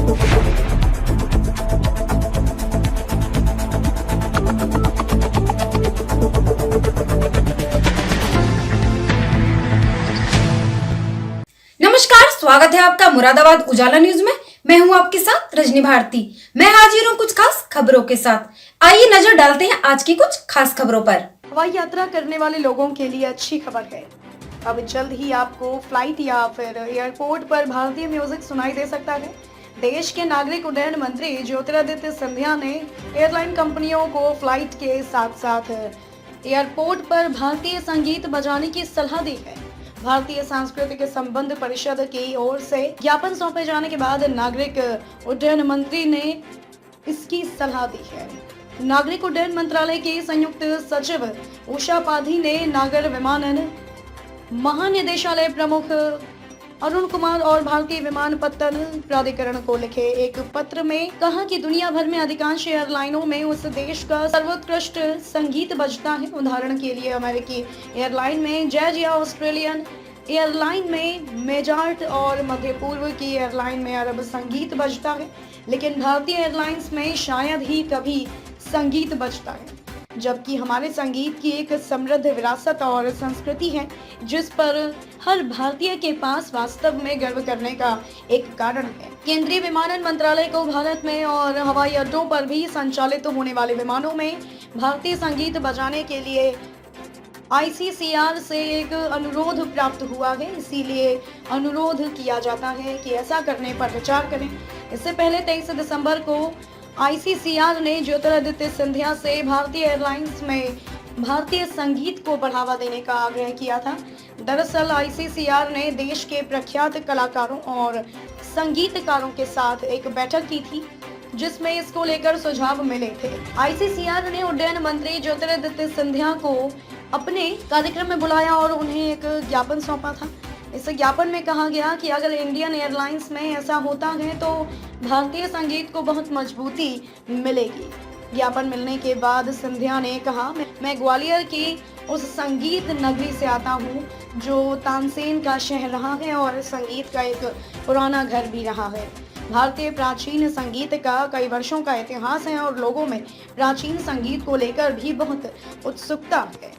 नमस्कार, स्वागत है आपका मुरादाबाद उजाला न्यूज में। मैं हूं आपके साथ रजनी भारती। मैं हाजिर हूं कुछ खास खबरों के साथ। आइए नजर डालते हैं आज की कुछ खास खबरों पर। हवाई यात्रा करने वाले लोगों के लिए अच्छी खबर है। अब जल्द ही आपको फ्लाइट या फिर एयरपोर्ट पर भारतीय म्यूजिक सुनाई दे सकता है। देश के नागरिक उड्डयन मंत्री ज्योतिरादित्य सिंधिया ने एयरलाइन कंपनियों को फ्लाइट के साथ साथ एयरपोर्ट पर भारतीय संगीत बजाने की सलाह दी है। भारतीय सांस्कृतिक संबंध परिषद की ओर से ज्ञापन सौंपे जाने के बाद नागरिक उड्डयन मंत्री ने इसकी सलाह दी है। नागरिक उड्डयन मंत्रालय की संयुक्त सचिव उषा पाधी ने नागर विमानन महानिदेशालय प्रमुख अरुण कुमार और भारतीय विमानपत्तन प्राधिकरण को लिखे एक पत्र में कहा कि दुनिया भर में अधिकांश एयरलाइनों में उस देश का सर्वोत्कृष्ट संगीत बजता है। उदाहरण के लिए अमेरिकी एयरलाइन में जैज या ऑस्ट्रेलियन एयरलाइन में मेजार्ट और मध्य पूर्व की एयरलाइन में अरब संगीत बजता है, लेकिन भारतीय एयरलाइंस में शायद ही कभी संगीत बजता है। जबकि हमारे संगीत की एक समृद्ध विरासत और संस्कृति है, जिस पर हर भारतीय के पास वास्तव में गर्व करने का एक कारण है। केंद्रीय विमानन मंत्रालय को भारत में और हवाई अड्डों पर भी संचालित होने वाले विमानों में भारतीय संगीत बजाने के लिए ICCR से एक अनुरोध प्राप्त हुआ है। इसीलिए अनुरोध किया जाता है कि ऐसा करने पर विचार करें। इससे पहले 23 दिसंबर को ICCR ने ज्योतिरादित्य सिंधिया से भारतीय एयरलाइंस में भारतीय संगीत को बढ़ावा देने का आग्रह किया था। दरअसल ICCR ने देश के प्रख्यात कलाकारों और संगीतकारों के साथ एक बैठक की थी, जिसमें इसको लेकर सुझाव मिले थे। ICCR ने उड्डयन मंत्री ज्योतिरादित्य सिंधिया को अपने कार्यक्रम में बुलाया और उन्हें एक ज्ञापन सौंपा था। इस ज्ञापन में कहा गया कि अगर इंडियन एयरलाइंस में ऐसा होता है तो भारतीय संगीत को बहुत मजबूती मिलेगी। ज्ञापन मिलने के बाद सिंधिया ने कहा, मैं ग्वालियर की उस संगीत नगरी से आता हूँ जो तानसेन का शहर रहा है और संगीत का एक पुराना घर भी रहा है। भारतीय प्राचीन संगीत का कई वर्षों का इतिहास है और लोगों में प्राचीन संगीत को लेकर भी बहुत उत्सुकता है।